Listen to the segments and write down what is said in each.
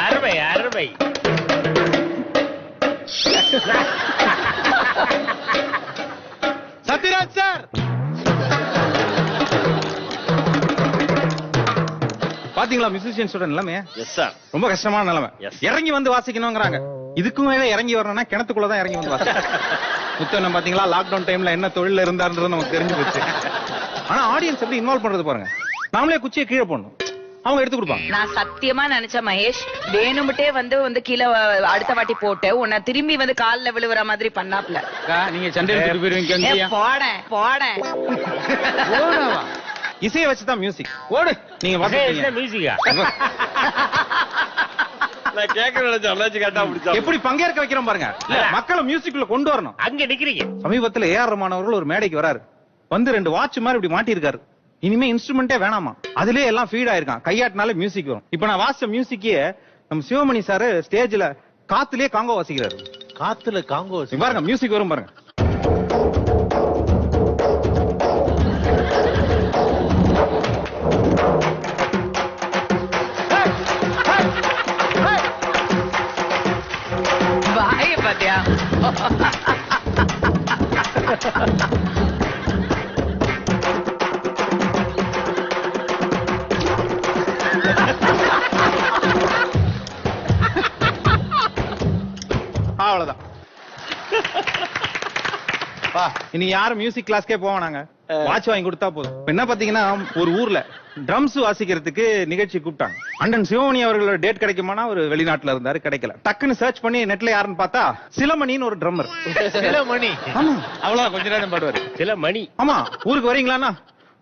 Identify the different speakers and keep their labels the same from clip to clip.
Speaker 1: அருமை அருமை.
Speaker 2: சத்யராஜ் சார், பாத்தீங்களா மியூசிஷியன்ஸோட நிலைமை?
Speaker 1: Yes sir.
Speaker 2: ரொம்ப கஷ்டமான நிலைமை.
Speaker 1: Yes.
Speaker 2: இறங்கி வந்து வாசிக்கணுங்கிறாங்க. இதுக்கும் மேல இறங்கி வரணும்னா கிணத்துக்குள்ளதான் இறங்கி வந்து வாசிக்கணும். முத்தண்ணன் பாத்தீங்களா லாக்டவுன் டைம்ல என்ன தொழில இருந்தாருன்றது நமக்கு தெரிஞ்சு போச்சு. ஆனா ஆடியன்ஸ் எப்படி இன்வால்வ் பண்றது பாருங்க. நாமளே குச்சியை கீழே போடணும், அவங்க எடுத்து கொடுப்பாங்க.
Speaker 3: நான் சத்தியமா நினைச்சேன் மகேஷ், வேணும்ட்டே வந்து கீழே அடுத்த வாட்டி போட்டு உன்னை திரும்பி வந்து கால்ல விழுவுற மாதிரி பண்ணாப்ல.
Speaker 2: நீங்க சண்டையில போயிருவீங்க.
Speaker 3: போட
Speaker 2: இசையை வச்சுதான் மியூசிக். ஓடு நீங்க
Speaker 1: மியூசிக்கா? நான் கேட்க நினைச்சேன்.
Speaker 2: எப்படி பங்கேற்க வைக்கிறோம் பாருங்க. மக்களை மியூசிக்குள்ள கொண்டு வரணும்.
Speaker 1: அங்க நிக்கிறீங்க.
Speaker 2: சமீபத்துல ஏஆர் ரஹ்மான் அவர்கள் ஒரு மேடைக்கு வராரு. வந்து 2 வாட்ச் மாதிரி இப்படி மாட்டி இருக்காரு. இனிமே இன்ஸ்ட்ருமெண்டே வேணாமா, அதுலயே எல்லாம் ஃபீட் ஆயிருக்கான். கையாட்டினாலே மியூசிக் வரும். இப்ப நான் வாசிச்ச மியூசிக்கே நம்ம சிவமணி சார் ஸ்டேஜ்ல காத்துலயே காங்கோ வாசிக்கிறாரு.
Speaker 4: காத்துல காங்கோ
Speaker 2: பாருங்க, மியூசிக் வரும் பாருங்க.
Speaker 3: வாய பாத்தியா?
Speaker 2: அவ்வளவுதான். இனி யாரும் மியூசிக் கிளாஸ்க்கே போவானாங்க, வாட்ச் வாங்கி கொடுத்தா போதும். என்ன பாத்தீங்கன்னா, ஒரு ஊர்ல ட்ரம்ஸ் வாசிக்கிறதுக்கு நிகழ்ச்சி கூப்பிட்டாங்க. அண்ணன் சிவமணி அவர்களோட டேட் கிடைக்குமானா ஒரு வெளிநாட்டுல இருந்தாரு, கிடைக்கல. டக்குன்னு சர்ச் பண்ணி நெட்ல யாருன்னு பார்த்தா சிலமணின்னு ஒரு ட்ரம்மர்.
Speaker 4: சிலமணி
Speaker 2: அவ்வளவு கொஞ்ச நேரம் பாடுவாரு.
Speaker 1: சிலமணி.
Speaker 2: ஆமா, ஊருக்கு வரீங்களாண்ணா?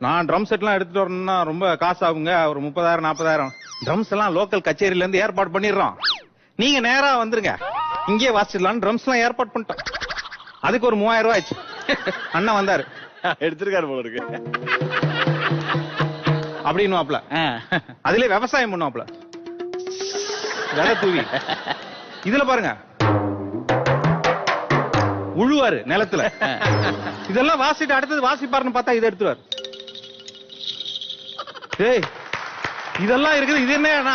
Speaker 2: நான் ட்ரம் செட் எல்லாம் எடுத்துட்டு வரணும்னா ரொம்ப காசு ஆகுங்க, ஒரு 30,000 40,000. ட்ரம்ஸ் எல்லாம் லோக்கல் கச்சேரியில இருந்து ஏற்பாடு பண்ணிடுறோம், நீங்க நேரா வந்துருங்க, இங்கே வாசிடலாம். ட்ரம்ஸ் எல்லாம் ஏற்பாடு பண்ணிட்டோம். அதுக்கு ஒரு 3000 ரூபாய் ஆச்சு. அண்ணா வந்தாரு,
Speaker 1: எடுத்திருக்காரு போல இருக்கு
Speaker 2: அப்படின்னு. அதுல விவசாயம் பண்ணுவாப்ல, விதை தூவி. இதுல பாருங்க, உழுவாரு நிலத்துல. இதெல்லாம் வாசிட்டு அடுத்தது வாசிப்பாருன்னு பார்த்தா இதை எடுத்துவாரு. ஏய், இதெல்லாம் இருக்குது, இது என்ன?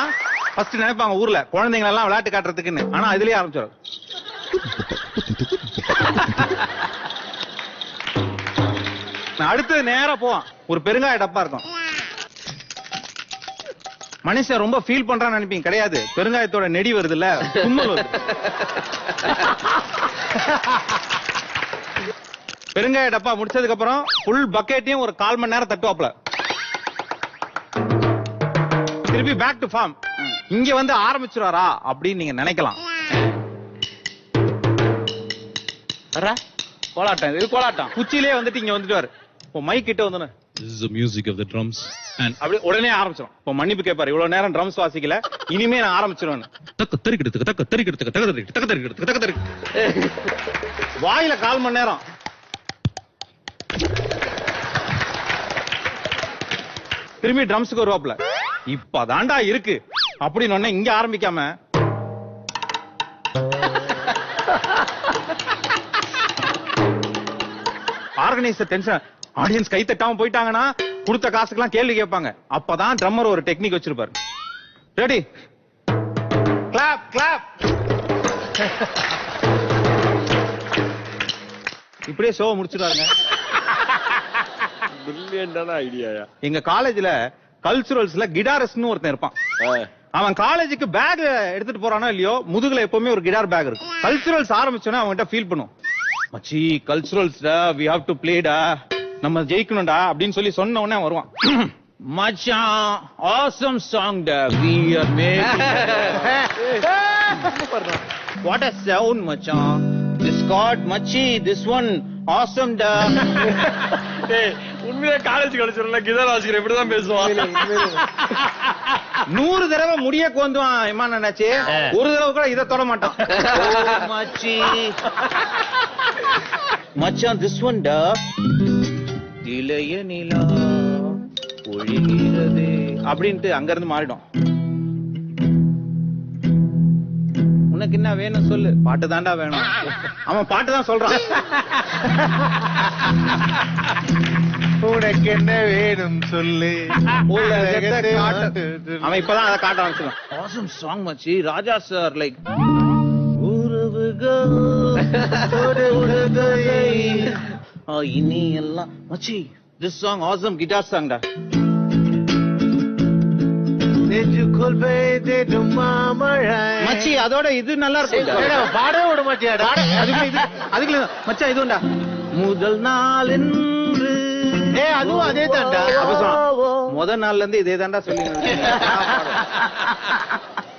Speaker 2: ஃபர்ஸ்ட் நினைப்பாங்க ஊர்ல குழந்தைங்க எல்லாம் விளையாட்டு காட்டுறதுக்குன்னு. ஆனா இதுலயே ஆரம்பிச்சாரு. அடுத்தது நேரா போவான், ஒரு பெருங்காய டப்பா இருக்கும். மனுஷன் ரொம்ப ஃபீல் பண்றான்னு நினைப்பீங்க, கிடையாது. பெருங்காயத்தோட நெடி வருது இல்ல, தும்மல் வருது. பெருங்காய டப்பா முடிச்சதுக்கு அப்புறம் ஃபுல் பக்கெட்டையும் ஒரு 1/4 மணி நேரம் தட்டுவாப்ல. திருப்பி பேக் டு ஃபார்ம். இங்க வந்து ஆரம்பிச்சுறாரா அப்படின்னு நீங்க நினைக்கலாம். கோலாட்டம், இது கோலாட்டம். குச்சியிலே வந்துட்டு இங்க வந்துட்டு மைக் கிட்ட வந்து
Speaker 5: This is the music of the drums and
Speaker 2: அப்படி உடனே ஆரம்பிச்சிடும். இப்போ மன்னிப்பு கேட்பாரு, இவ்வளவு நேரம் ட்ரம்ஸ் வாசிக்கல, இனிமே நான் ஆரம்பிச்சிருவேன். வாயில 1/4 மணி நேரம். திரும்பி ட்ரம்ஸுக்கு வருவாப்ல. இப்பதாண்டா இருக்கு அப்படின்னு இங்க ஆரம்பிக்காம ஆர்கனைசர் டென்ஷன். ஆடியன்ஸ் கை தட்டாம போயிட்டாங்கன்னா கொடுத்த காசுக்கெல்லாம் கேள்வி கேட்பாங்க. அப்பதான் ட்ரம்மர் ஒரு டெக்னிக் வச்சிருப்பாரு. Ready, clap clap. இப்படியே ஷோ முடிச்சிடாருங்க.
Speaker 1: பிரில்லியன்டான ஐடியாயா.
Speaker 2: எங்க காலேஜ்ல கல்ச்சுரல்ஸ்ல கிடாரிஸ்ட்னு ஒருத்தன் இருப்பான். அவன் காலேஜுக்கு பேக் எடுத்துட்டு போறானோ இல்லையோ, முதுகுல எப்பவுமே ஒரு கிடார் பேக் இருக்கும். கல்ச்சுரல்ஸ் ஆரம்பிச்சோன்னா அவன்கிட்ட ஃபீல் பண்ணும், மச்சி கல்ச்சுரல்ஸ்டா, we have to play டா, நம்ம ஜெயிக்கணும்டா அப்படின்னு சொல்லி சொன்ன உடனே வருவான். மச்சான் awesome song டா, we are making. What a sound மச்சான், this chord மச்சி, this one awesome டா.
Speaker 1: உண்மையா காலேஜ் கல்ச்சுரல்ல கிதார் வாசிக்கிற இப்படிதான் பேசுவான்.
Speaker 2: 100 தடவை முடிய கோந்துவான். ஏமா நினைச்சு ஒரு தடவை கூட இதை தொட மாட்டான். மச்சி மச்சான் this one டா, இளைய நிலா ஒழிகிறது அப்படின்ட்டு அங்க இருந்து மாறிடும். உனக்கு என்ன வேணும் சொல்லு, பாட்டு தாண்டா வேணும். அவன் பாட்டு தான் சொல்றான்.
Speaker 4: உனக்கு என்ன வேணும் சொல்லு
Speaker 2: உலகத்தை காட்டு. அவன் இப்பதான் அதை காட்ட ஆரம்பிச்சிருக்கான். Awesome song மச்சி. ராஜா சார் லைக் இனி எல்லாம் மச்சி. This song awesome guitar song டா. மச்சி அதோட இது நல்லா இருக்கும்.
Speaker 4: பாடவே விட மாட்டியாடா.
Speaker 2: அதுக்குள்ள மச்சான் இது உண்டா முதல் நாள் என்று.
Speaker 4: அதுவும் அதே தான்டா.
Speaker 2: முதல் நாள்ல இருந்து இதே தான்டா சொல்லி.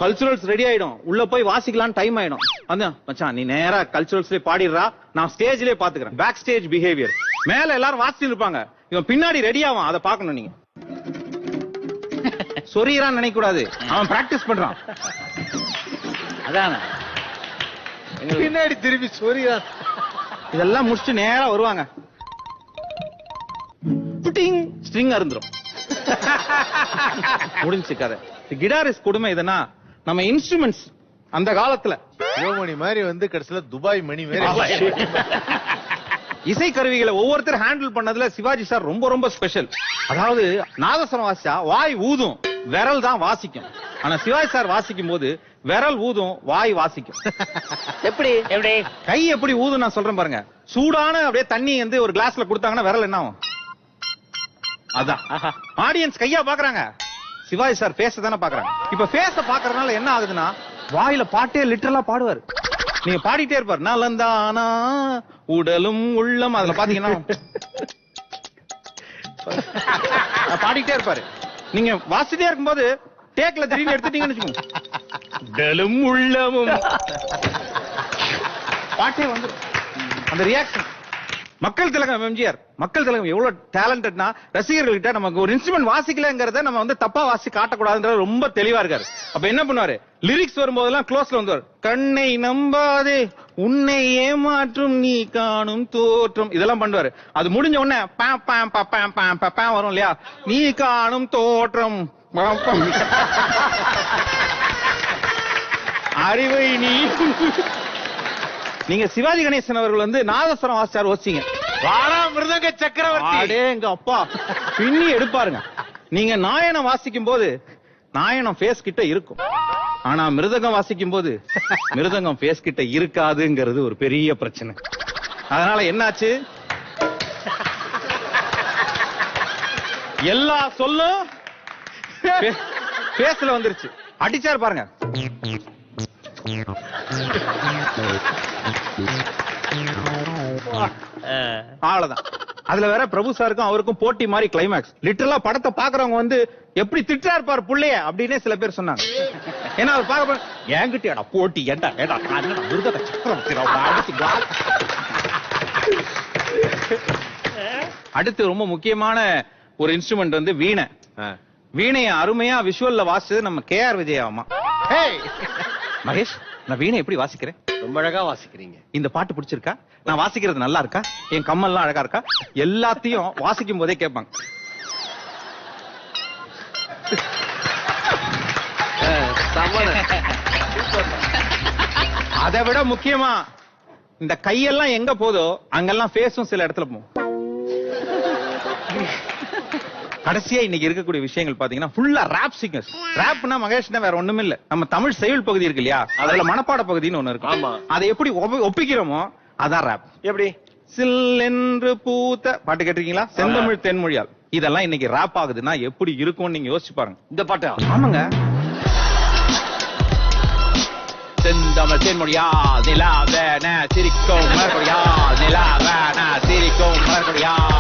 Speaker 2: கல்ச்சுரல்ஸ் ரெடி ஆயிடும், உள்ள போய் வாசிக்கலாம் டைம் ஆயிடும். அதான் மச்சான் நீ நேரா கல்ச்சுரல்ஸ்லயே பாடிடுறா, நான் ஸ்டேஜ்லயே பாத்துக்கிறேன். Back stage behaviour. மேல எல்லாரும் வாசிட்டு இருப்பாங்க, இவன் பின்னாடி ரெடி ஆவான், அதை பாக்கணும் நீங்க. சொரியறான்னு நினைக்க கூடாது, அவன் பிராக்டிஸ் பண்றான். அதான
Speaker 4: பின்னாடி திரும்பி சொரியா.
Speaker 2: இதெல்லாம் முடிச்சுட்டு நேரா வருவாங்க, ஸ்ட்ரிங் அருந்துரும். முடிஞ்சு கதை. கிடாரிஸ்ட் கொடுமை எதுனா, நம்ம இன்ஸ்ட்ருமெண்ட்ஸ் அந்த காலத்துல
Speaker 4: சிவமணி மாதிரி வந்து கடைசியில துபாய் மணி மாதிரி
Speaker 2: இசை கருவிகளை ஒவ்வொருத்தர் ஹேண்டில் பண்ணதுல சிவாஜி சார் ரொம்ப ரொம்ப ஸ்பெஷல். அதாவது நாதஸ்வரம் வாசிச்சா வாய் ஊதும், விரல் தான் வாசிக்கும். ஆனா சிவாஜி சார் வாசிக்கும் போது விரல் ஊதும், வாய் வாசிக்கும்.
Speaker 3: எப்படி எப்படி
Speaker 2: கை எப்படி ஊதும் நான் சொல்றேன் பாருங்க. சூடான அப்படியே தண்ணி வந்து ஒரு கிளாஸ்ல கொடுத்தாங்கன்னா விரல் என்ன ஆகும்? அதான் ஆடியன்ஸ் கையா பாக்குறாங்க, சிவாஜி சார் ஃபேஸ் தானே பாக்குறாங்க. இப்ப ஃபேஸ பாக்குறதுனால என்ன ஆகுதுன்னா, வாயில பாட்டே லிட்டரலா பாடுவாரு. நீங்க பாடிட்டே இருப்பாரு, நலந்தானா உடலும் உள்ளம், அதுல பாத்தீங்கன்னா பாடிட்டே இருப்பாரு. நீங்க வாசிட்டே இருக்கும்போது டேக்ல திடீர்னு எடுத்துட்டீங்கன்னு வச்சுக்கோங்க, உடலும் உள்ளமும் பாட்டே வந்து அந்த ரியாக்ஷன். மக்கள் திலகம் எம்ஜிஆர், மக்கள் திலகம் எவ்வளவு டேலண்டட்னா, ரசிகர்கள்கிட்ட நமக்கு ஒரு இன்ஸ்ட்ருமெண்ட் வாசிக்கலங்கிறத நம்ம வந்து தப்பா வாசி காட்டக்கூடாதுன்ற ரொம்ப தெளிவா இருக்காரு. அப்ப என்ன பண்ணுவாரு, லிரிக்ஸ் வரும்போதெல்லாம் க்ளோஸ்ல வந்துவார். கண்ணை நம்பாதே உன்னை ஏமாற்றும் நீ காணும் தோற்றம், இதெல்லாம் பண்ணுவாரு. அது முடிஞ்ச உடனே பாம் பாம் பாம் பாம் பாம் வரும் இல்லையா, நீ காணும் தோற்றம் அறிவை நீ. நீங்க சிவாஜி கணேசன் அவர்கள் வந்து நாதஸ்வரம் வாசிச்சார் வச்சீங்க,
Speaker 4: வாரா மிருதங்க சக்கரவர்த்தி.
Speaker 2: அடே எங்க அப்பா பின்னி எடுப்பாருங்க. நீங்க நாயனம் வாசிக்கும் போது நாயனம் ஃபேஸ் கிட்ட இருக்கும், ஆனா மிருதங்கம் வாசிக்கும் போது மிருதங்கம் ஃபேஸ் கிட்ட இருக்காதுங்கிறது ஒரு பெரிய பிரச்சனை. அதனால என்னாச்சு, எல்லா சொல்லும் ஃபேஸ்ல வந்துருச்சு. அடிச்சாரு பாருங்க, அவ்வளவுதான். அதுல வேற பிரபு சாருக்கும் அவருக்கும் போட்டி மாதிரி கிளைமேக்ஸ். லிட்டரலா படத்தை பாக்குறவங்க வந்து எப்படி திட்டா இருப்பாரு புள்ளைய அப்படின்னே சில பேர் சொன்னாங்க. ஏன்னா அவர் பாக்க என்கிட்ட போட்டி ஏண்டா ஏடா மிருதக சக்கரவர்த்தி. அடுத்து ரொம்ப முக்கியமான ஒரு இன்ஸ்ட்ருமெண்ட் வந்து வீணை. வீணையை அருமையா விஷுவல்ல வாசிச்சது நம்ம KR விஜயா அம்மா. மகேஷ், நான் வீணை எப்படி வாசிக்கிறேன்?
Speaker 1: ரொம்ப அழகா வாசிக்கிறீங்க.
Speaker 2: இந்த பாட்டு பிடிச்சிருக்கா? நான் வாசிக்கிறது நல்லா இருக்கா? என் கம்மல்லாம் அழகா இருக்கா? எல்லாத்தையும் வாசிக்கும் போதே கேட்பாங்க. அதை விட முக்கியமா இந்த கையெல்லாம் எங்க போதோ அங்கெல்லாம் ஃபேஸும் சில இடத்துல போகும். கடைசியா இன்னைக்கு இருக்கக்கூடிய விஷயங்கள் பாத்தீங்கன்னா ஃபுல்லா ராப் சிங்கர்ஸ். ராப்னா மகேஷ்னா வேற ஒண்ணுமே இல்ல, நம்ம தமிழ் செயல் பகுதி இருக்கு இல்லையா, அதுல மனப்பாட பகுதின்னு ஒண்ணு இருக்கு.
Speaker 1: ஆமா.
Speaker 2: அதை எப்படி ஒப்பிக்கிறோமோ அதான் ராப்.
Speaker 1: எப்படி
Speaker 2: சில் என்று பூத்த பாட்டு கேட்டிருக்கீங்களா? செந்தமிழ் தென்மொழியால். இதெல்லாம் இன்னைக்கு ராப் ஆகுதுன்னா எப்படி இருக்கும்னு நீங்க யோசிச்சு பாருங்க.
Speaker 1: இந்த பாட்டா?
Speaker 2: ஆமாங்க. செந்தமிழ் தென்மொழியால் நிலாவென சிரிக்கும் மலர்கொடியால், நிலாவென சிரிக்கும் மலர்கொடியால்,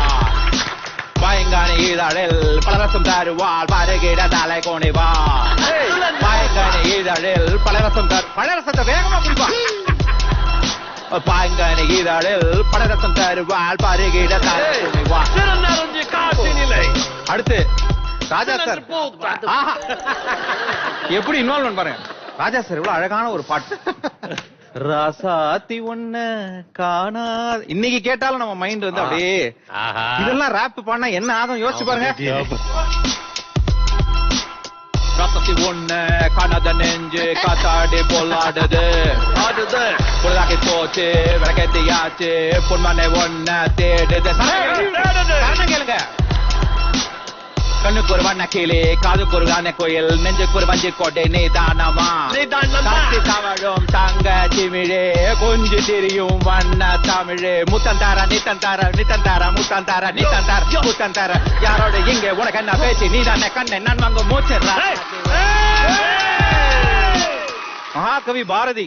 Speaker 2: பயங்கான இதழில் பலரசம் தருவாள், பருகிட தலை கோணிவாள். பயங்கான இதழில் பலரசம் பலரசத்தை வேகமா குடிப்பாள். பாய்கான இதழில் பலரசம் தருவாள், பருகிட தலை கோணிவாள். அடுத்து ராஜா சார். எப்படி இன்வால்வ் பாருங்க. ராஜா சார் எவ்வளவு அழகான ஒரு பாட்டு. ராசாத்தி ஒண்ண காணா, இன்னைக்கு கேட்டாலும் நம்ம மைண்ட் வந்து அப்படியே. இதெல்லாம் ராப் பண்ணா என்ன ஆகும் யோசிச்சு பாருங்க. ஒண்ணு காணாத நெஞ்சு காத்தாடி போலாடுது ஆடுது பொருளாக்கி போச்சு விளக்கத்தியாச்சு பொன்மனை ஒண்ண தேடுது காரணம் கேளுங்க கண்ணுக்கு ஒரு வண்ண கிளி காதுக்கு ஒரு கான கோயில் நெஞ்சுக்கு ஒரு வஞ்சி கோட்டை நீதானமா காத்தி தவழும் தங்க திமிழே கொஞ்சு திரியும் வண்ண தமிழே முத்தந்தார நித்தந்தார நித்தந்தார முத்தந்தார நித்தந்தார முத்தந்தார யாரோட இங்க உனக்கு என்ன பேச்சு நீதானே கண்ணை நான் வாங்க மூச்சுறா மகாகவி பாரதி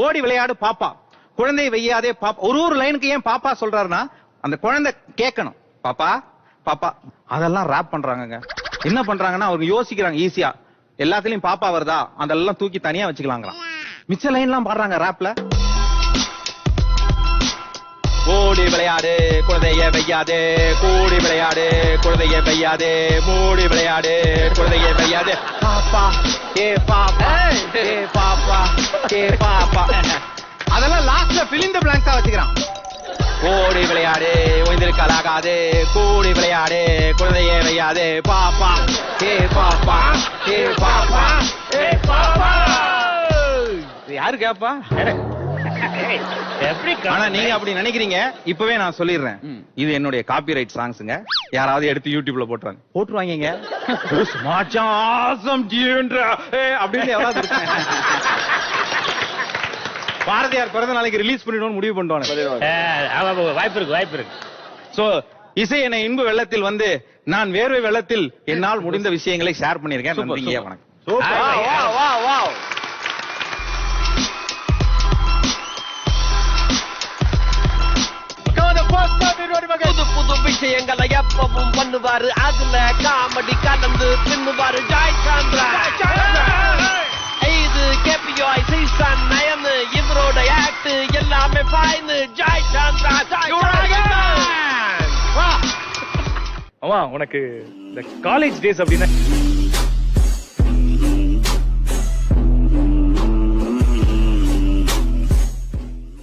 Speaker 2: ஓடி விளையாடு பாப்பா குழந்தை வையாதே பாப்பா ஒரு லைனுக்கு ஏன் பாப்பா சொல்றாருன்னா அந்த குழந்தை கேட்கணும் பாப்பா பாப்பா அதெல்லாம் ராப் பண்றாங்க என்ன பண்றாங்கன்னா அவங்க யோசிக்கிறாங்க ஈஸியா எல்லாத்துலயும் பாப்பா வருதா அதெல்லாம் தூக்கி தனியா வச்சுக்கலாங்களா மிச்ச லைன் எல்லாம் பாடுறாங்க ராப்ல ஓடி விளையாடு குழந்தைய வையாதே கூடி விளையாடு குழந்தைய வையாதே மூடி விளையாடு குழந்தைய வையாதே பாப்பா ஏ பாப்பா ஏ பாப்பா ஏ பாப்பா அதெல்லாம் லாஸ்ட்ல fill in the blanks வச்சுக்கிறான் ஓடி விளையாடு ஒய்ந்திருக்கலாகாதே கூடி விளையாடு குழந்தையே வையாதே பாப்பா ஏ பாப்பா ஏ பாப்பா ஏ பாப்பா யாரு கேப்பா ஆனா நீங்க அப்படி நினைக்கிறீங்க இப்பவே நான் சொல்லிடுறேன் இது என்னுடைய காப்பிரைட் சாங்ஸ்ங்க யாராவது எடுத்து யூடியூப்ல போட்டுருவாங்க அப்படின்னு எவ்வளவு பாரதியார் பிறந்த நாளைக்கு ரிலீஸ் பண்ணிடணும் முடிவு பண்ணுவாங்க
Speaker 6: வாய்ப்பு இருக்கு
Speaker 2: சோ இசை என இன்பு வெள்ளத்தில் வந்து நான் வேர்வை வெள்ளத்தில் என்னால் முடிந்த விஷயங்களை ஷேர் பண்ணிருக்கேன் நன்றிங்க வணக்கம்
Speaker 7: புது புது விஷயங்களை எப்பவும் பண்ணுவாரு அதுல காமெடி கலந்து பின்னுவாரு ஜாய் சாந்திரா இது கேபியோய் சீசன் 9 இவரோட ஆக்ட் எல்லாமே ஃபைன் ஜாய் சாந்திரா
Speaker 6: அம்மா உனக்கு இந்த காலேஜ் டேஸ் அப்படின்னா